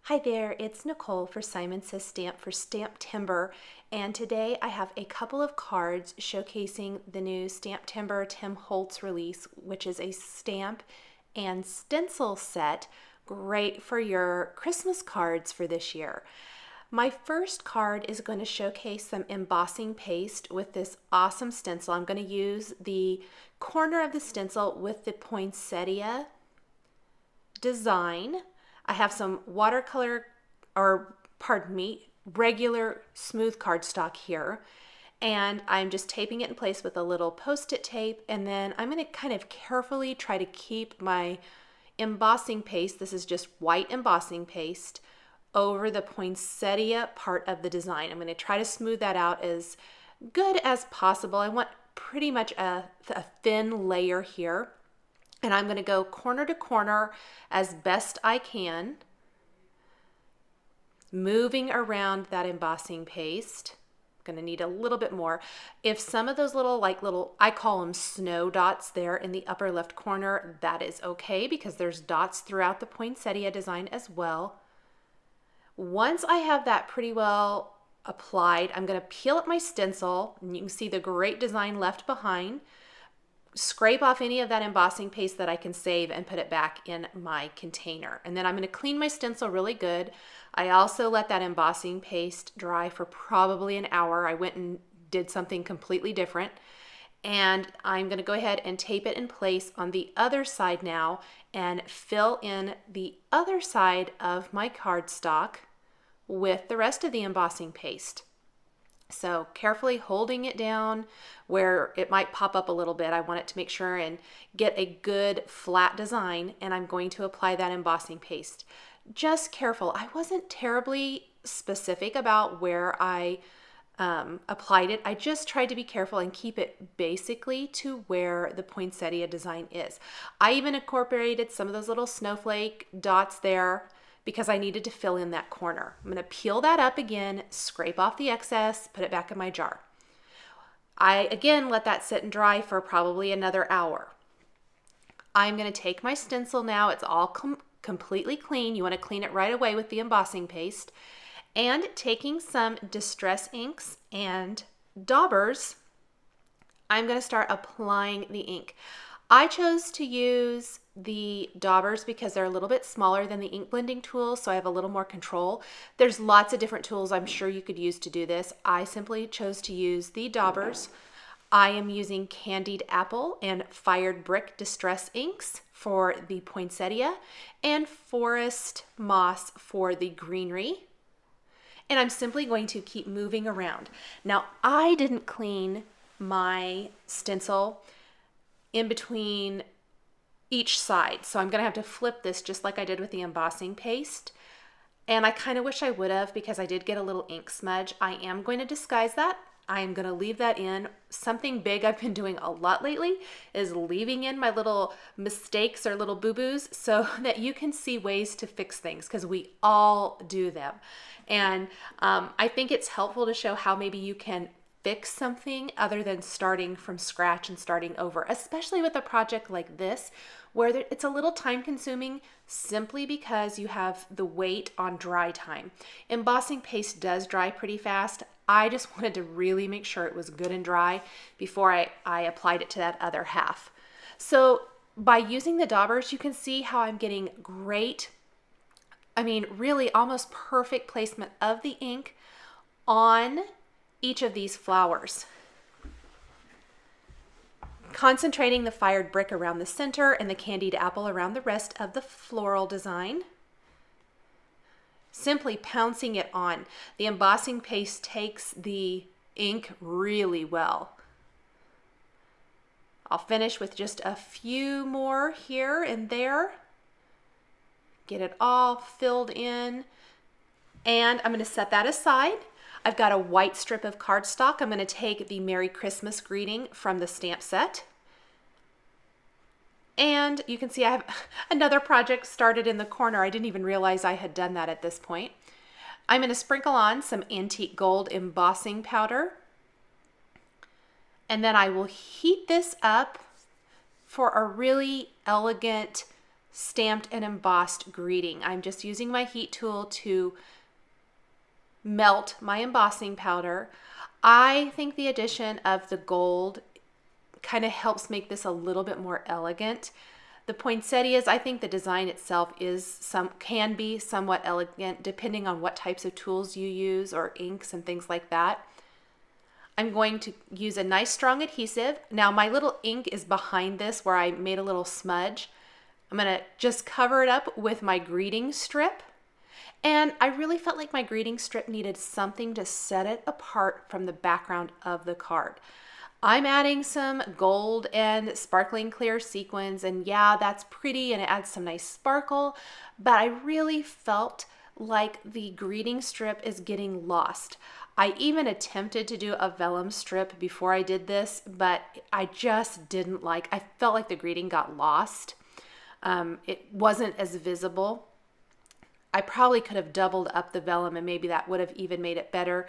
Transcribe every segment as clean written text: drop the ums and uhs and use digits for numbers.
Hi there, it's Nicole for Simon Says Stamp for STAMPtember, and today I have a couple of cards showcasing the new STAMPtember Tim Holtz release, which is a stamp and stencil set, great for your Christmas cards for this year. My first card is going to showcase some embossing paste with this awesome stencil. I'm going to use the corner of the stencil with the poinsettia design. I have some watercolor, regular smooth cardstock here. And I'm just taping it in place with a little post-it tape. And then I'm going to kind of carefully try to keep my embossing paste, this is just white embossing paste, over the poinsettia part of the design. I'm going to try to smooth that out as good as possible. I want pretty much a thin layer here. And I'm going to go corner to corner as best I can, moving around that embossing paste. I'm going to need a little bit more. If some of those little, I call them snow dots there in the upper left corner, that is okay because there's dots throughout the poinsettia design as well. Once I have that pretty well applied, I'm going to peel up my stencil, and you can see the great design left behind. Scrape off any of that embossing paste that I can save and put it back in my container. And then I'm going to clean my stencil really good. I also let that embossing paste dry for probably an hour. I went and did something completely different. And I'm going to go ahead and tape it in place on the other side now and fill in the other side of my cardstock with the rest of the embossing paste. So carefully holding it down where it might pop up a little bit. I want it to make sure and get a good flat design, and I'm going to apply that embossing paste. Just careful. I wasn't terribly specific about where I applied it. I just tried to be careful and keep it basically to where the poinsettia design is. I even incorporated some of those little snowflake dots there because I needed to fill in that corner. I'm going to peel that up again, scrape off the excess, put it back in my jar. I again let that sit and dry for probably another hour. I'm going to take my stencil now. It's all completely clean. You want to clean it right away with the embossing paste. And taking some distress inks and daubers, I'm going to start applying the ink. I chose to use the daubers because they're a little bit smaller than the ink blending tools, so I have a little more control. There's lots of different tools I'm sure you could use to do this. I simply chose to use the daubers. I am using Candied Apple and Fired Brick Distress inks for the poinsettia and Forest Moss for the greenery. And I'm simply going to keep moving around. Now, I didn't clean my stencil in between each side. So I'm going to have to flip this just like I did with the embossing paste. And I kind of wish I would have because I did get a little ink smudge. I am going to disguise that. I am going to leave that in. Something big I've been doing a lot lately is leaving in my little mistakes or little boo-boos so that you can see ways to fix things because we all do them. And I think it's helpful to show how maybe you can fix something other than starting from scratch and starting over, especially with a project like this where it's a little time consuming simply because you have the wait on dry time. Embossing paste does dry pretty fast. I just wanted to really make sure it was good and dry before I applied it to that other half. So by using the daubers, you can see how I'm getting great, really almost perfect placement of the ink on each of these flowers. Concentrating the fired brick around the center and the candied apple around the rest of the floral design. Simply pouncing it on. The embossing paste takes the ink really well. I'll finish with just a few more here and there. Get it all filled in. And I'm going to set that aside. I've got a white strip of cardstock. I'm going to take the Merry Christmas greeting from the stamp set. And you can see I have another project started in the corner. I didn't even realize I had done that at this point. I'm going to sprinkle on some antique gold embossing powder. And then I will heat this up for a really elegant stamped and embossed greeting. I'm just using my heat tool to melt my embossing powder. I think the addition of the gold kind of helps make this a little bit more elegant. The poinsettias, I think the design itself can be somewhat elegant depending on what types of tools you use or inks and things like that. I'm going to use a nice strong adhesive. Now my little ink is behind this where I made a little smudge. I'm going to just cover it up with my greeting strip. And I really felt like my greeting strip needed something to set it apart from the background of the card. I'm adding some gold and sparkling clear sequins, and yeah, that's pretty and it adds some nice sparkle, but I really felt like the greeting strip is getting lost. I even attempted to do a vellum strip before I did this, but I just didn't like, I felt like the greeting got lost. It wasn't as visible. I probably could have doubled up the vellum and maybe that would have even made it better.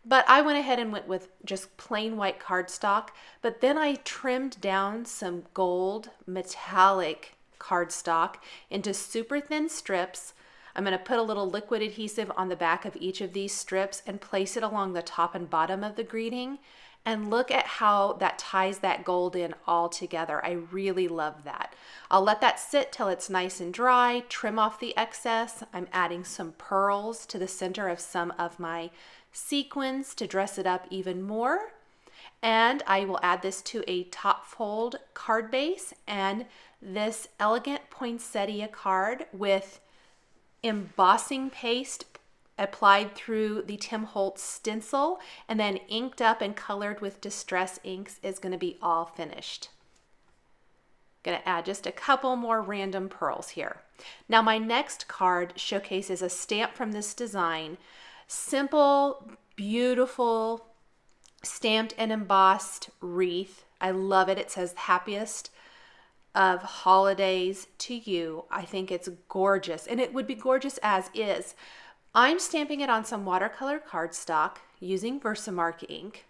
But I went ahead and went with just plain white cardstock, but then I trimmed down some gold metallic cardstock into super thin strips. I'm going to put a little liquid adhesive on the back of each of these strips and place it along the top and bottom of the greeting. And look at how that ties that gold in all together. I really love that. I'll let that sit till it's nice and dry, trim off the excess. I'm adding some pearls to the center of some of my sequins to dress it up even more. And I will add this to a top fold card base and this elegant poinsettia card with embossing paste applied through the Tim Holtz stencil and then inked up and colored with distress inks is going to be all finished. Going to add just a couple more random pearls here. Now my next card showcases a stamp from this design. Simple, beautiful, stamped and embossed wreath. I love it. It says happiest of holidays to you. I think it's gorgeous, and it would be gorgeous as is. I'm stamping it on some watercolor cardstock using Versamark ink.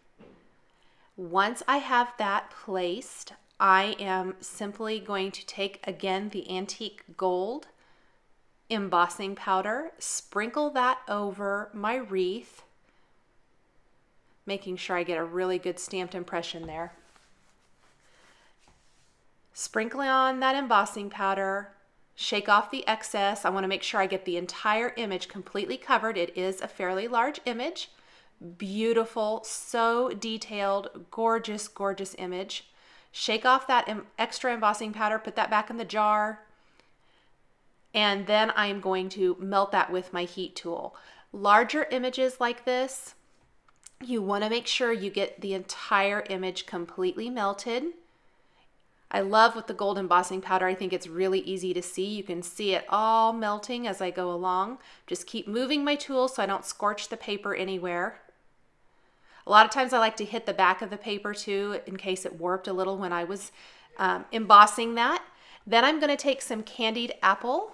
Once I have that placed, I am simply going to take again the antique gold embossing powder, sprinkle that over my wreath, making sure I get a really good stamped impression there. Sprinkle on that embossing powder, shake off the excess. I want to make sure I get the entire image completely covered. It is a fairly large image. Beautiful, so detailed, gorgeous, gorgeous image. Shake off that extra embossing powder, put that back in the jar. And then I'm going to melt that with my heat tool. Larger images like this, you want to make sure you get the entire image completely melted. I love with the gold embossing powder, I think it's really easy to see. You can see it all melting as I go along. Just keep moving my tool so I don't scorch the paper anywhere. A lot of times I like to hit the back of the paper too in case it warped a little when I was embossing that. Then I'm going to take some candied apple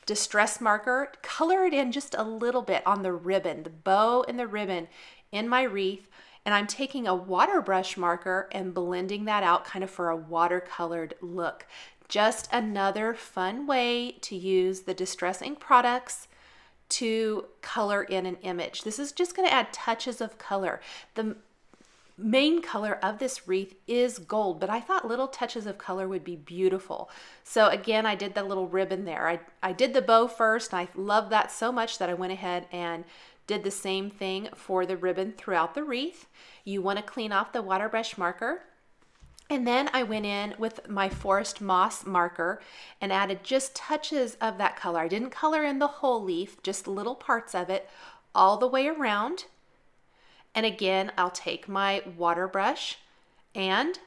distress marker, color it in just a little bit on the ribbon, the bow and the ribbon in my wreath, and I'm taking a water brush marker and blending that out kind of for a watercolored look. Just another fun way to use the distress ink products to color in an image. This is just going to add touches of color. The main color of this wreath is gold, but I thought little touches of color would be beautiful. So again, I did the little ribbon there. I did the bow first, and I love that so much that I went ahead and did the same thing for the ribbon throughout the wreath. You want to clean off the water brush marker. And then I went in with my forest moss marker and added just touches of that color. I didn't color in the whole leaf, just little parts of it all the way around. And again, I'll take my water brush and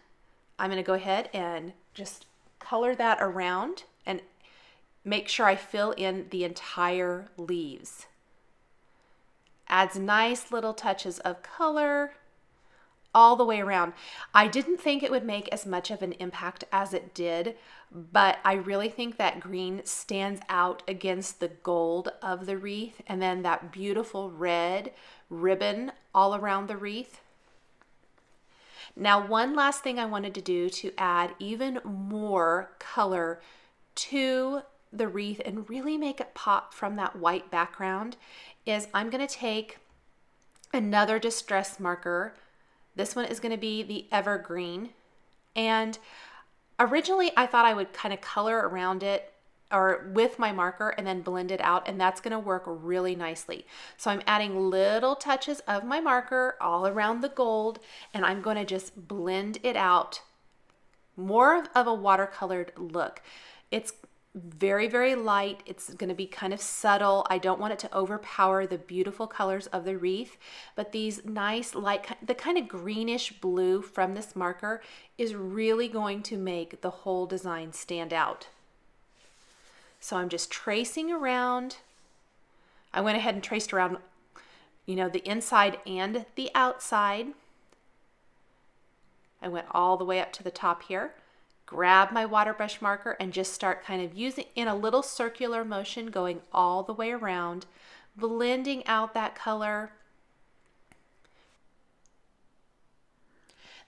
I'm going to go ahead and just color that around and make sure I fill in the entire leaves. Adds nice little touches of color all the way around. I didn't think it would make as much of an impact as it did, but I really think that green stands out against the gold of the wreath, and then that beautiful red ribbon all around the wreath. Now, one last thing I wanted to do to add even more color to the wreath and really make it pop from that white background is I'm going to take another distress marker. This one is going to be the Evergreen. And originally I thought I would kind of color around it or with my marker and then blend it out, and that's going to work really nicely. So I'm adding little touches of my marker all around the gold, and I'm going to just blend it out. More of a watercolored look. It's very, very light. It's going to be kind of subtle. I don't want it to overpower the beautiful colors of the wreath, but these nice light, the kind of greenish blue from this marker is really going to make the whole design stand out. So I'm just tracing around. I went ahead and traced around, the inside and the outside. I went all the way up to the top here. Grab my water brush marker and just start kind of using in a little circular motion, going all the way around, blending out that color.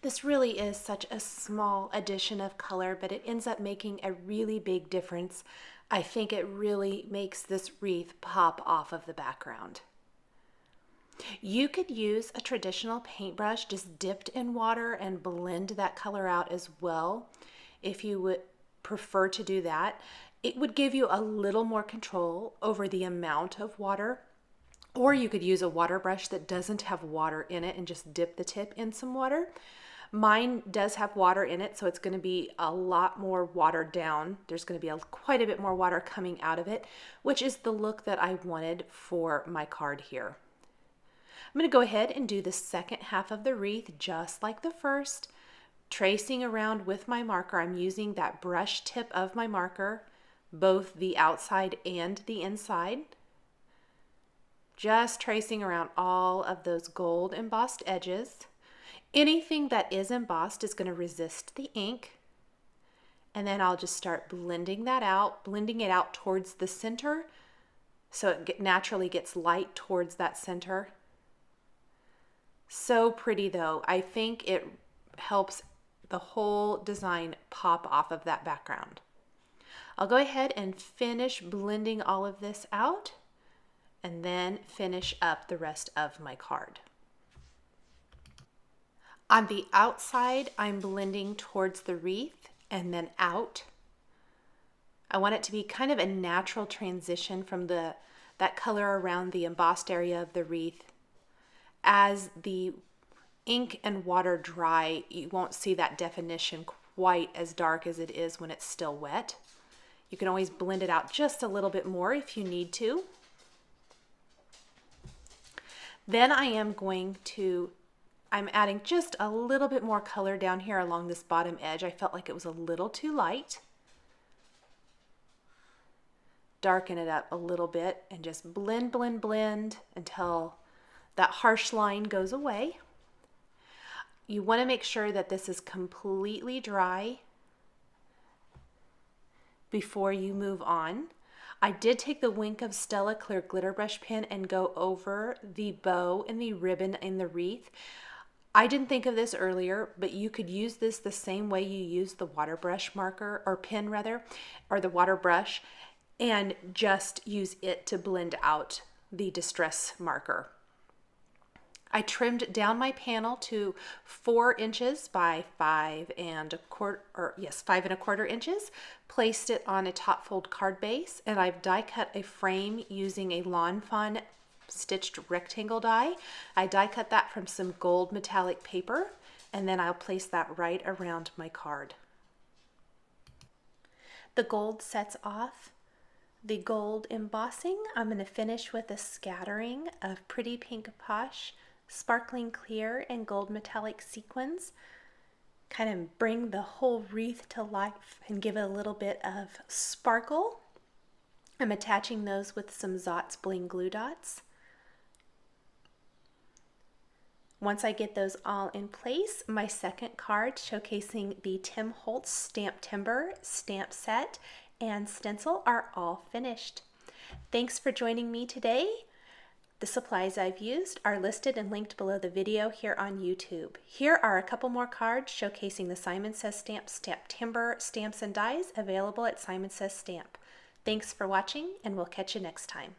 This really is such a small addition of color, but it ends up making a really big difference. I think it really makes this wreath pop off of the background. You could use a traditional paintbrush just dipped in water and blend that color out as well. If you would prefer to do that, it would give you a little more control over the amount of water. Or you could use a water brush that doesn't have water in it and just dip the tip in some water. Mine does have water in it, so it's going to be a lot more watered down. There's going to be quite a bit more water coming out of it, which is the look that I wanted for my card here. I'm going to go ahead and do the second half of the wreath just like the first. Tracing around with my marker. I'm using that brush tip of my marker, both the outside and the inside. Just tracing around all of those gold embossed edges. Anything that is embossed is going to resist the ink. And then I'll just start blending that out, blending it out towards the center so it naturally gets light towards that center. So pretty though. I think it helps the whole design pop off of that background. I'll go ahead and finish blending all of this out and then finish up the rest of my card. On the outside, I'm blending towards the wreath and then out. I want it to be kind of a natural transition from that color around the embossed area of the wreath. As the ink and water dry, you won't see that definition quite as dark as it is when it's still wet. You can always blend it out just a little bit more if you need to. Then I'm adding just a little bit more color down here along this bottom edge. I felt like it was a little too light. Darken it up a little bit and just blend, blend, blend until that harsh line goes away. You want to make sure that this is completely dry before you move on. I did take the Wink of Stella clear glitter brush pen and go over the bow and the ribbon in the wreath. I didn't think of this earlier, but you could use this the same way you use the water brush marker, or pen rather, or the water brush, and just use it to blend out the distress marker. I trimmed down my panel to 4 inches by 5.25 inches, placed it on a top fold card base, and I've die cut a frame using a Lawn Fawn stitched rectangle die. I die cut that from some gold metallic paper, and then I'll place that right around my card. The gold sets off the gold embossing. I'm going to finish with a scattering of pretty pink posh, sparkling clear, and gold metallic sequins. Kind of bring the whole wreath to life and give it a little bit of sparkle. I'm attaching those with some Zotz Bling glue dots. Once I get those all in place, my second card showcasing the Tim Holtz STAMPtember stamp set and stencil are all finished. Thanks for joining me today. The supplies I've used are listed and linked below the video here on YouTube. Here are a couple more cards showcasing the Simon Says Stamp STAMPtember stamps and dies available at Simon Says Stamp. Thanks for watching, and we'll catch you next time.